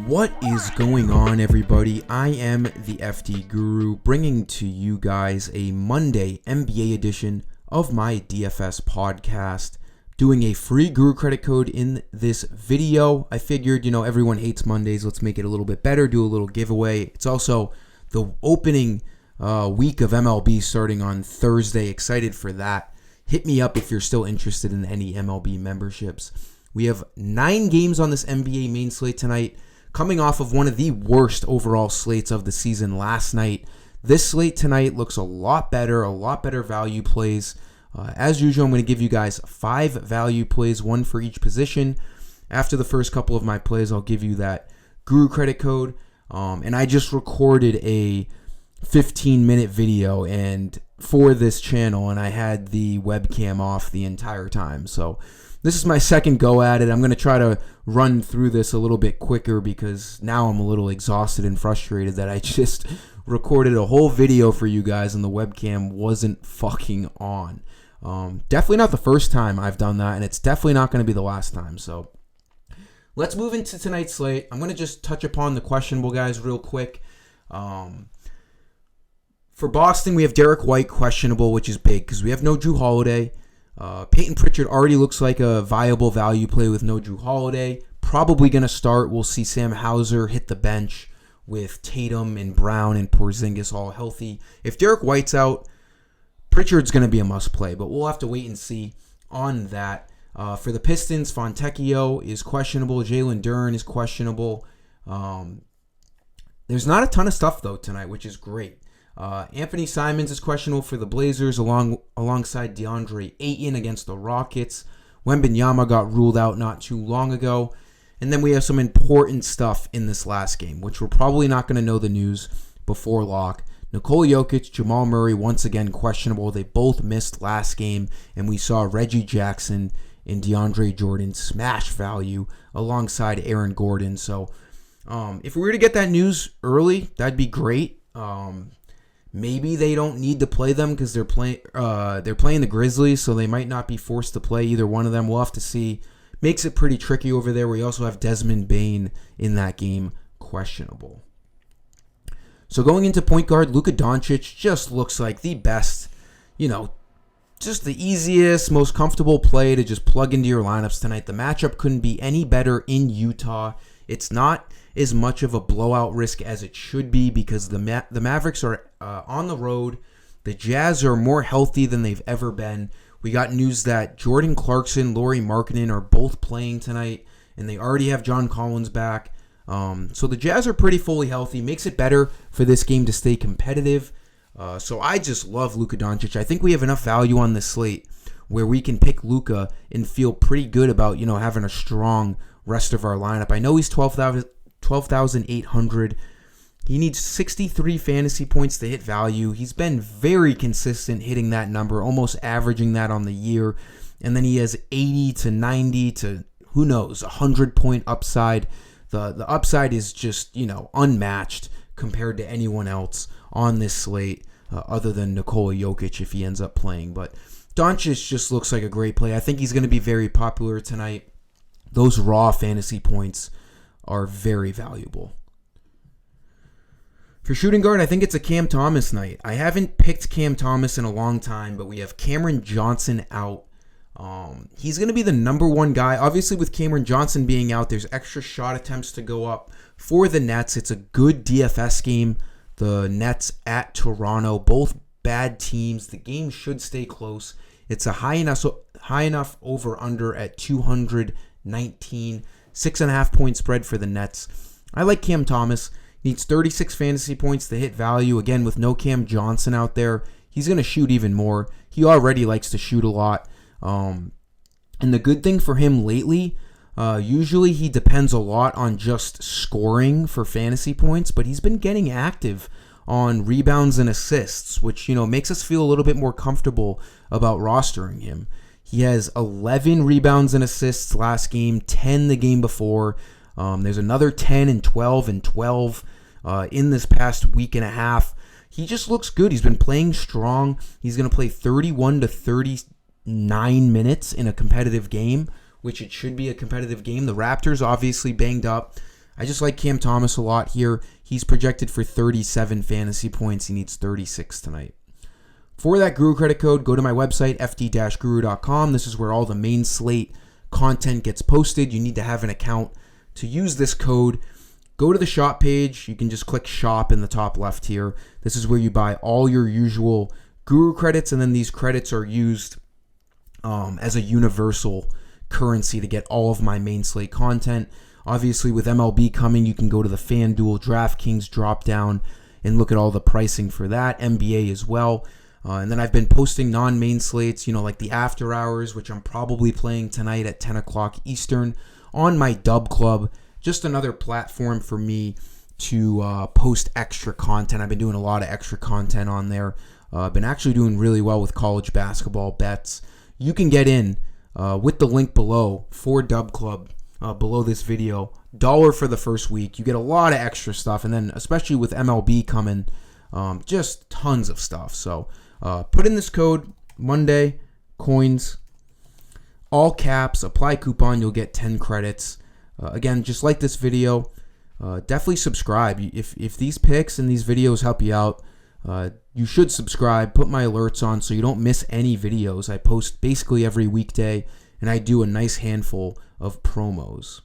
What is going on, everybody? I am the FDGURU, bringing to you guys a Monday NBA edition of my DFS podcast. Doing a free Guru credit code in this video. I figured, everyone hates Mondays. Let's make it a little bit better, do a little giveaway. It's also the opening week of MLB starting on Thursday. Excited for that. Hit me up if you're still interested in any MLB memberships. We have 9 games on this NBA main slate tonight, coming off of one of the worst overall slates of the season last night. This slate tonight looks a lot better value plays. As usual, I'm going to give you guys 5 value plays, one for each position. After the first couple of my plays, I'll give you that Guru credit code. And I just recorded a 15-minute video for this channel, and I had the webcam off the entire time. So this is my second go at it. I'm going to try to run through this a little bit quicker because now I'm a little exhausted and frustrated that I just recorded a whole video for you guys and the webcam wasn't fucking on. Definitely not the first time I've done that, and it's definitely not going to be the last time. So let's move into tonight's slate. I'm going to just touch upon the questionable guys real quick. For Boston, we have Derek White questionable, which is big because we have no Drew Holiday. Peyton Pritchard already looks like a viable value play with no Drew Holiday. Probably going to start. We'll see Sam Hauser hit the bench with Tatum and Brown and Porzingis all healthy. If Derek White's out, Pritchard's going to be a must play, but we'll have to wait and see on that. For the Pistons, Fontecchio is questionable. Jalen Duren is questionable. There's not a ton of stuff, though, tonight, which is great. Anthony Simons is questionable for the Blazers alongside DeAndre Ayton against the Rockets. Wembanyama got ruled out not too long ago. And then we have some important stuff in this last game, which we're probably not going to know the news before lock. Nikola Jokic, Jamal Murray, once again questionable. They both missed last game, and we saw Reggie Jackson and DeAndre Jordan smash value alongside Aaron Gordon. So if we were to get that news early, that'd be great. Maybe they don't need to play them because they're playing the Grizzlies, so they might not be forced to play either one of them. We'll have to see. Makes it pretty tricky over there. We also have Desmond Bane in that game, questionable. So going into point guard, Luka Doncic just looks like the best, just the easiest, most comfortable play to just plug into your lineups tonight. The matchup couldn't be any better in Utah. It's not as much of a blowout risk as it should be because the Mavericks are on the road. The Jazz are more healthy than they've ever been. We got news that Jordan Clarkson, Lauri Markkanen are both playing tonight, and they already have John Collins back. So the Jazz are pretty fully healthy. Makes it better for this game to stay competitive. So I just love Luka Doncic. I think we have enough value on this slate where we can pick Luka and feel pretty good about, having a strong rest of our lineup. I know he's 12,800. He needs 63 fantasy points to hit value. He's been very consistent hitting that number, almost averaging that on the year. And then he has 80 to 90 to, who knows, 100-point upside. The upside is just, unmatched compared to anyone else on this slate other than Nikola Jokic if he ends up playing. But Doncic just looks like a great play. I think he's going to be very popular tonight. Those raw fantasy points are very valuable. For shooting guard, I think it's a Cam Thomas night. I haven't picked Cam Thomas in a long time, but we have Cameron Johnson out. He's going to be the number one guy. Obviously, with Cameron Johnson being out, there's extra shot attempts to go up for the Nets. It's a good DFS game. The Nets at Toronto, both bad teams. The game should stay close. It's a high enough over-under at 219. 6.5 point spread for the Nets. I like Cam Thomas. Needs 36 fantasy points to hit value. Again, with no Cam Johnson out there, he's going to shoot even more. He already likes to shoot a lot. And the good thing for him lately, usually he depends a lot on just scoring for fantasy points, but he's been getting active on rebounds and assists, which, makes us feel a little bit more comfortable about rostering him. He has 11 rebounds and assists last game, 10 the game before. There's another 10 and 12 and 12 in this past week and a half. He just looks good. He's been playing strong. He's going to play 31 to 39 minutes in a competitive game, which it should be a competitive game. The Raptors obviously banged up. I just like Cam Thomas a lot here. He's projected for 37 fantasy points. He needs 36 tonight. For that Guru credit code, go to my website, fd-guru.com. This is where all the main slate content gets posted. You need to have an account to use this code. Go to the shop page. You can just click shop in the top left here. This is where you buy all your usual Guru credits, and then these credits are used as a universal currency to get all of my main slate content. Obviously, with MLB coming, you can go to the FanDuel DraftKings drop down and look at all the pricing for that. NBA as well. And then I've been posting non-main slates, like the after hours, which I'm probably playing tonight at 10 o'clock Eastern on my Dub Club. Just another platform for me to post extra content. I've been doing a lot of extra content on there. I've been actually doing really well with college basketball bets. You can get in with the link below for Dub Club below this video. $1 for the first week. You get a lot of extra stuff. And then especially with MLB coming, just tons of stuff. So put in this code, Monday, coins, all caps, apply coupon, you'll get 10 credits. Again, just like this video, definitely subscribe. If these picks and these videos help you out, you should subscribe. Put my alerts on so you don't miss any videos. I post basically every weekday, and I do a nice handful of promos.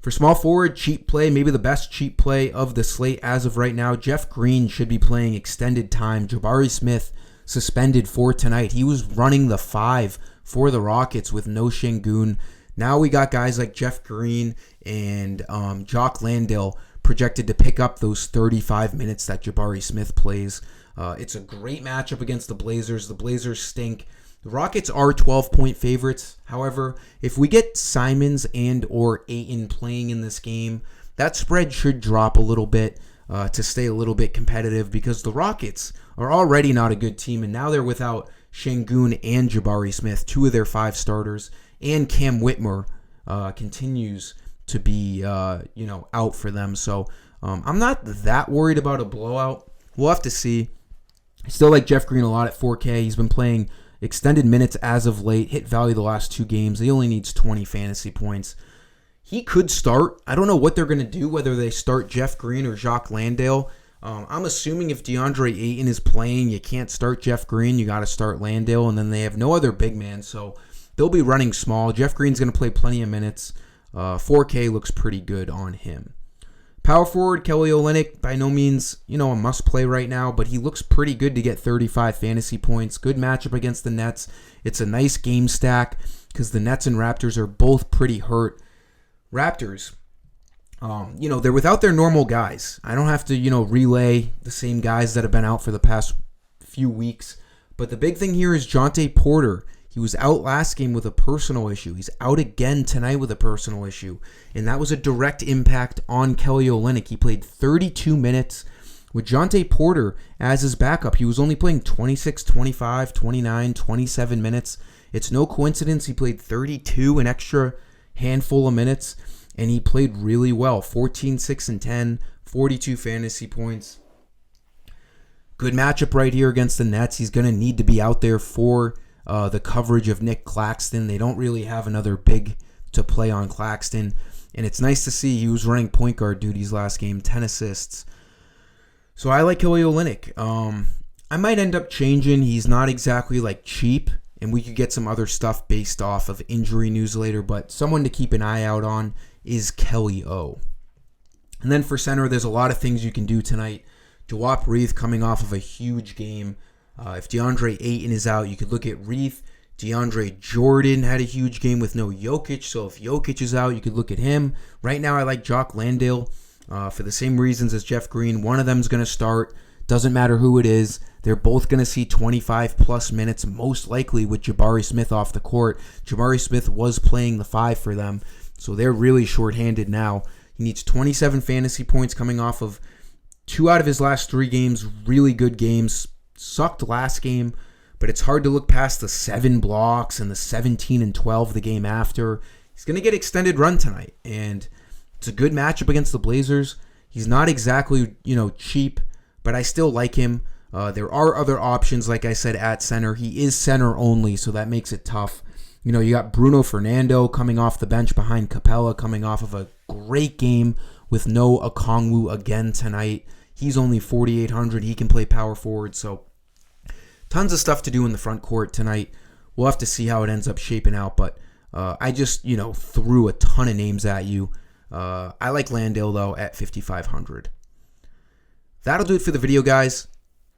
For small forward, cheap play, maybe the best cheap play of the slate as of right now, Jeff Green should be playing extended time. Jabari Smith suspended for tonight. He was running the 5 for the Rockets with no Şengün. Now we got guys like Jeff Green and Jock Landale projected to pick up those 35 minutes that Jabari Smith plays. It's a great matchup against the Blazers. The Blazers stink. The Rockets are 12-point favorites. However, if we get Simons and or Ayton playing in this game, that spread should drop a little bit to stay a little bit competitive because the Rockets are already not a good team, and now they're without Şengün and Jabari Smith, 2 of their 5 starters, and Cam Whitmore continues to be out for them. So I'm not that worried about a blowout. We'll have to see. I still like Jeff Green a lot at 4K. He's been playing extended minutes as of late. Hit value the last 2 games. He only needs 20 fantasy points. He could start. I don't know what they're going to do, whether they start Jeff Green or Jock Landale. I'm assuming if DeAndre Ayton is playing, you can't start Jeff Green. You got to start Landale, and then they have no other big man, so they'll be running small. Jeff Green's going to play plenty of minutes. 4K looks pretty good on him. Power forward, Kelly Olynyk, by no means, a must-play right now, but he looks pretty good to get 35 fantasy points. Good matchup against the Nets. It's a nice game stack because the Nets and Raptors are both pretty hurt. Raptors, they're without their normal guys. I don't have to, relay the same guys that have been out for the past few weeks. But the big thing here is Jonte Porter. He was out last game with a personal issue. He's out again tonight with a personal issue. And that was a direct impact on Kelly Olynyk. He played 32 minutes with Jonte Porter as his backup. He was only playing 26, 25, 29, 27 minutes. It's no coincidence he played 32, an extra handful of minutes. And he played really well. 14, 6, and 10, 42 fantasy points. Good matchup right here against the Nets. He's going to need to be out there for the coverage of Nick Claxton. They don't really have another big to play on Claxton. And it's nice to see he was running point guard duties last game, 10 assists. So I like Kelly Olynyk. I might end up changing. He's not exactly cheap, and we could get some other stuff based off of injury news later, but someone to keep an eye out on is Kelly O. And then for center, there's a lot of things you can do tonight. Jawap Reith coming off of a huge game. If DeAndre Ayton is out, you could look at Reith. DeAndre Jordan had a huge game with no Jokic, so if Jokic is out, you could look at him. Right now, I like Jock Landale for the same reasons as Jeff Green. One of them is going to start. Doesn't matter who it is. They're both going to see 25-plus minutes, most likely with Jabari Smith off the court. Jabari Smith was playing the 5 for them, so they're really shorthanded now. He needs 27 fantasy points coming off of 2 out of his last 3 games, really good games. Sucked last game, but it's hard to look past the 7 blocks and the 17 and 12 the game after. He's going to get extended run tonight, and it's a good matchup against the Blazers. He's not exactly, cheap, but I still like him. There are other options, like I said, at center. He is center only, so that makes it tough. You got Bruno Fernando coming off the bench behind Capella, coming off of a great game with no Okongwu again tonight. He's only 4,800. He can play power forward, so tons of stuff to do in the front court tonight. We'll have to see how it ends up shaping out, but I just, threw a ton of names at you. I like Landale, though, at 5,500. That'll do it for the video, guys.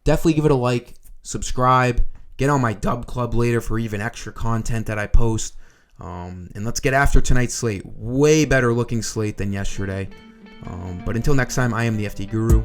Definitely give it a like, subscribe, get on my dub club later for even extra content that I post. And let's get after tonight's slate. Way better looking slate than yesterday. But until next time, I am the FD Guru.